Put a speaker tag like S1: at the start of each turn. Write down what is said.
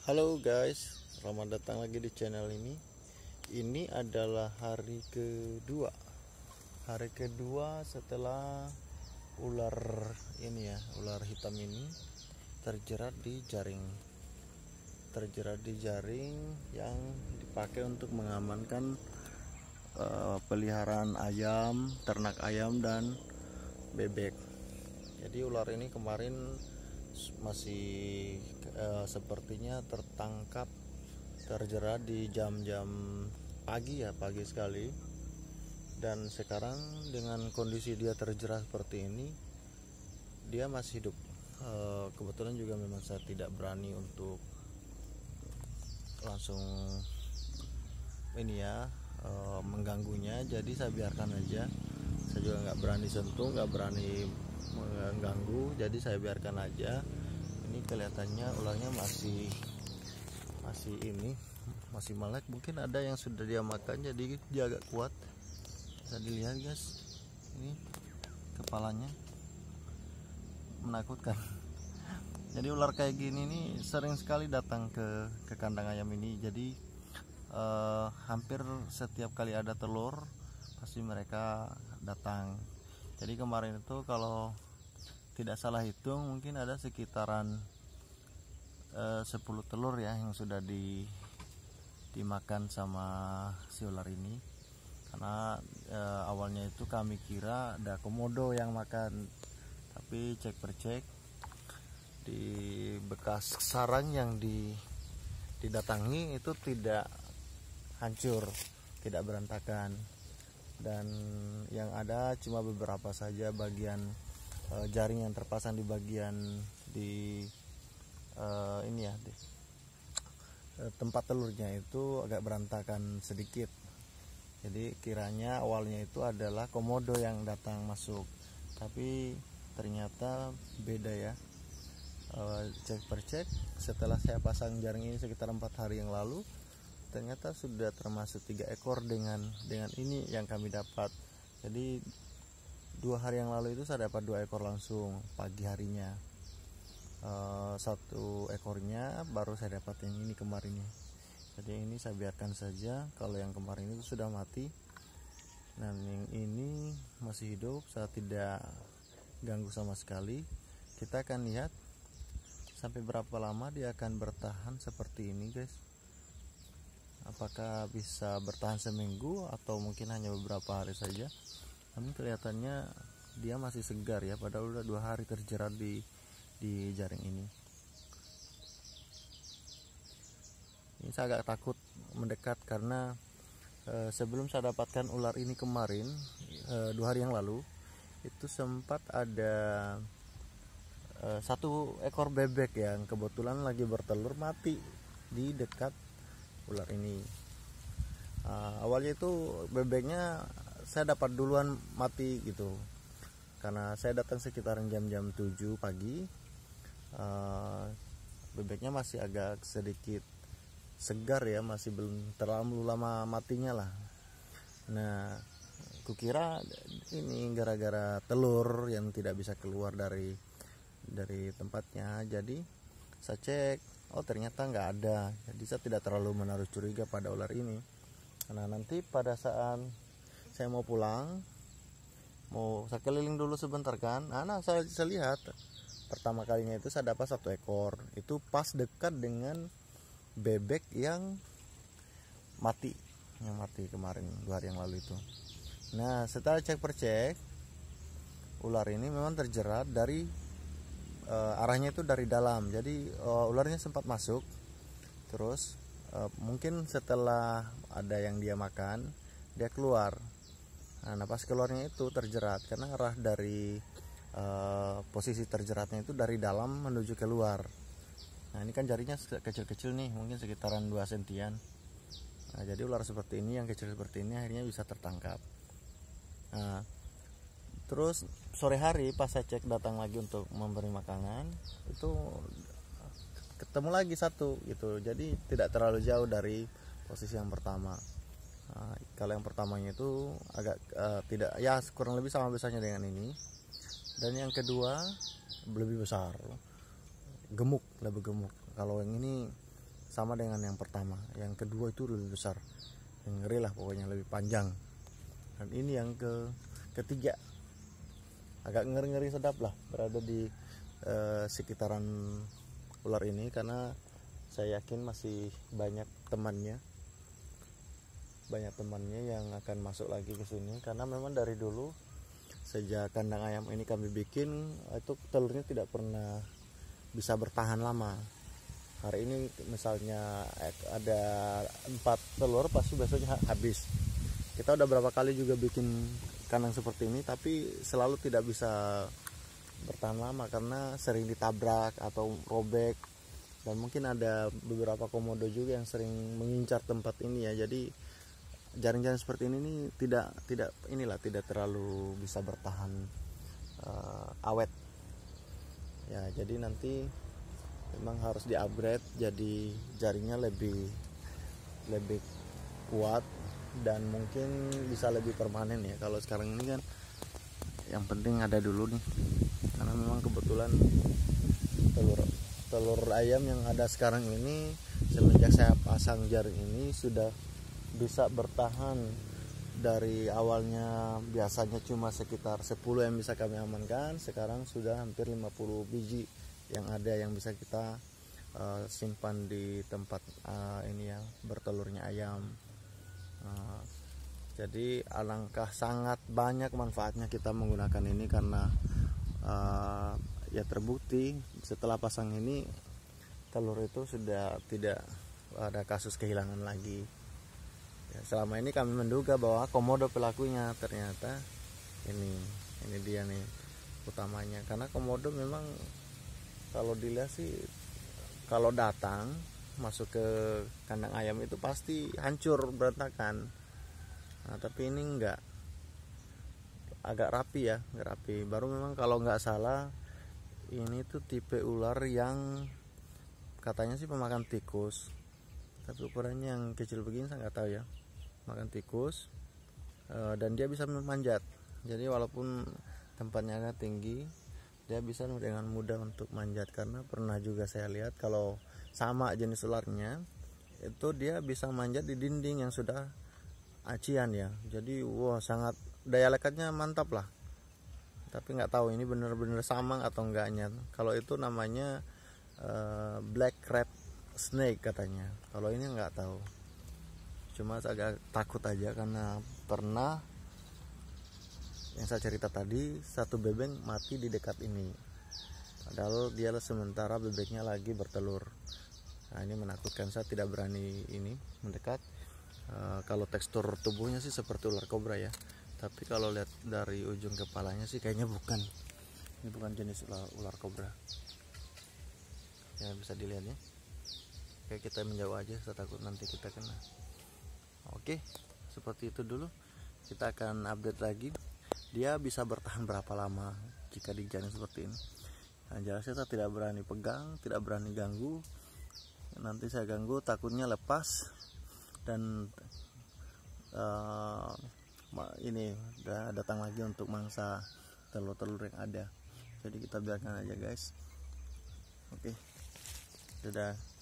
S1: Halo guys, selamat datang lagi di channel ini. Ini adalah hari kedua. Hari kedua setelah ular ini ya, ular hitam ini terjerat di jaring. Terjerat di jaring yang dipakai untuk mengamankan peliharaan ayam, ternak ayam dan bebek. Jadi ular ini kemarin masih sepertinya tertangkap terjerat di jam-jam pagi ya, pagi sekali. Dan sekarang dengan kondisi dia terjerat seperti ini, dia masih hidup. Kebetulan juga memang saya tidak berani untuk langsung ini ya, mengganggunya, jadi saya biarkan aja. Saya juga nggak berani sentuh, nggak berani mengganggu, jadi saya biarkan aja. Ini kelihatannya ularnya masih melek. Mungkin ada yang sudah dia makan, jadi dia agak kuat. Bisa dilihat guys, ini kepalanya menakutkan. Jadi ular kayak gini nih sering sekali datang ke kandang ayam ini. Jadi hampir setiap kali ada telur pasti mereka datang. Jadi kemarin itu kalau tidak salah hitung mungkin ada sekitaran 10 telur ya yang sudah dimakan sama si ular ini. Karena awalnya itu kami kira ada komodo yang makan, tapi cek per cek di bekas sarang yang didatangi itu tidak hancur, tidak berantakan, dan yang ada cuma beberapa saja bagian jaring yang terpasang di bagian ini ya, tempat telurnya itu agak berantakan sedikit. Jadi kiranya awalnya itu adalah komodo yang datang masuk, tapi ternyata beda ya. Cek per cek setelah saya pasang jaring ini sekitar 4 hari yang lalu, ternyata sudah termasuk 3 ekor dengan ini yang kami dapat. Jadi 2 hari yang lalu itu saya dapat 2 ekor langsung pagi harinya. 1 ekornya baru saya dapat yang ini kemarin ya. Jadi ini saya biarkan saja. Kalau yang kemarin itu sudah mati, dan yang ini masih hidup, saya tidak ganggu sama sekali. Kita akan lihat sampai berapa lama dia akan bertahan seperti ini guys. Apakah bisa bertahan seminggu atau mungkin hanya beberapa hari saja. Namun kelihatannya dia masih segar ya, padahal udah 2 hari terjerat di jaring ini. Ini saya agak takut mendekat karena sebelum saya dapatkan ular ini kemarin 2 hari yang lalu itu sempat ada 1 ekor bebek yang kebetulan lagi bertelur mati di dekat ular ini. Awalnya itu bebeknya saya dapat duluan mati gitu, karena saya datang sekitaran jam-jam 7 pagi. Bebeknya masih agak sedikit segar ya, masih belum terlalu lama matinya lah. Nah, kukira ini gara-gara telur yang tidak bisa keluar dari tempatnya. Jadi saya cek, oh ternyata nggak ada. Jadi saya tidak terlalu menaruh curiga pada ular ini. Karena nanti pada saat saya mau pulang, mau saya keliling dulu sebentar kan, saya lihat pertama kalinya itu saya dapat 1 ekor, itu pas dekat dengan bebek yang mati kemarin 2 hari yang lalu itu. Nah, setelah cek per cek, ular ini memang terjerat dari arahnya itu dari dalam. Jadi ularnya sempat masuk, terus mungkin setelah ada yang dia makan, dia keluar. Nah, pas keluarnya itu terjerat karena arah dari posisi terjeratnya itu dari dalam menuju keluar. Nah, ini kan jarinya kecil-kecil nih, mungkin sekitaran 2 sentian. Nah, jadi ular seperti ini, yang kecil seperti ini akhirnya bisa tertangkap. Nah, terus sore hari pas saya cek datang lagi untuk memberi makanan, itu ketemu lagi 1 gitu. Jadi tidak terlalu jauh dari posisi yang pertama. Nah, kalau yang pertamanya itu agak tidak ya, kurang lebih sama besarnya dengan ini. Dan yang kedua lebih besar, lebih gemuk. Kalau yang ini sama dengan yang pertama. Yang kedua itu lebih besar, yang ngeri lah pokoknya, lebih panjang. Dan ini yang ketiga, agak ngeri-ngeri sedap lah berada di sekitaran ular ini, karena saya yakin masih banyak temannya yang akan masuk lagi ke sini. Karena memang dari dulu sejak kandang ayam ini kami bikin, itu telurnya tidak pernah bisa bertahan lama. Hari ini misalnya ada 4 telur, pasti besoknya habis. Kita udah berapa kali juga bikin kandang seperti ini, tapi selalu tidak bisa bertahan lama karena sering ditabrak atau robek. Dan mungkin ada beberapa komodo juga yang sering mengincar tempat ini ya. Jadi jaring-jaring seperti ini nih tidak terlalu bisa bertahan awet ya. Jadi nanti memang harus di-upgrade jadi jaringnya lebih kuat dan mungkin bisa lebih permanen ya. Kalau sekarang ini kan yang penting ada dulu nih, karena memang kebetulan telur ayam yang ada sekarang ini semenjak saya pasang jaring ini sudah bisa bertahan. Dari awalnya biasanya cuma sekitar 10 yang bisa kami amankan, sekarang sudah hampir 50 biji yang ada yang bisa kita simpan di tempat ini ya, bertelurnya ayam. Jadi alangkah sangat banyak manfaatnya kita menggunakan ini, karena ya terbukti setelah pasang ini telur itu sudah tidak ada kasus kehilangan lagi ya. Selama ini kami menduga bahwa komodo pelakunya, ternyata ini dia nih utamanya. Karena komodo memang kalau dilihat sih, kalau datang masuk ke kandang ayam itu pasti hancur berantakan. Nah, tapi ini enggak, agak rapi ya, enggak rapi. Baru memang kalau nggak salah ini tuh tipe ular yang katanya sih pemakan tikus, tapi ukurannya yang kecil begini saya nggak tahu ya, makan tikus. Dan dia bisa memanjat, jadi walaupun tempatnya agak tinggi dia bisa dengan mudah untuk manjat. Karena pernah juga saya lihat kalau sama jenis ularnya itu dia bisa manjat di dinding yang sudah acian ya. Jadi wah, sangat daya lekatnya mantap lah. Tapi nggak tahu ini bener-bener samang atau enggaknya. Kalau itu namanya black rat snake katanya. Kalau ini nggak tahu. Cuma agak takut aja karena pernah yang saya cerita tadi, satu bebek mati di dekat ini. Padahal dia sementara bebeknya lagi bertelur. Nah, ini menakutkan, saya tidak berani ini mendekat. Kalau tekstur tubuhnya sih seperti ular kobra ya. Tapi kalau lihat dari ujung kepalanya sih kayaknya bukan. Ini bukan jenis ular kobra. Ya bisa dilihat ya. Oke, kita menjauh aja, saya takut nanti kita kena. Oke, seperti itu dulu. Kita akan update lagi. Dia bisa bertahan berapa lama jika dijaring seperti ini. Nah, jelasnya saya tidak berani pegang, tidak berani ganggu. Nanti saya ganggu takutnya lepas dan ini udah datang lagi untuk mangsa telur-telur yang ada. Jadi kita biarkan aja guys. Oke, dadah.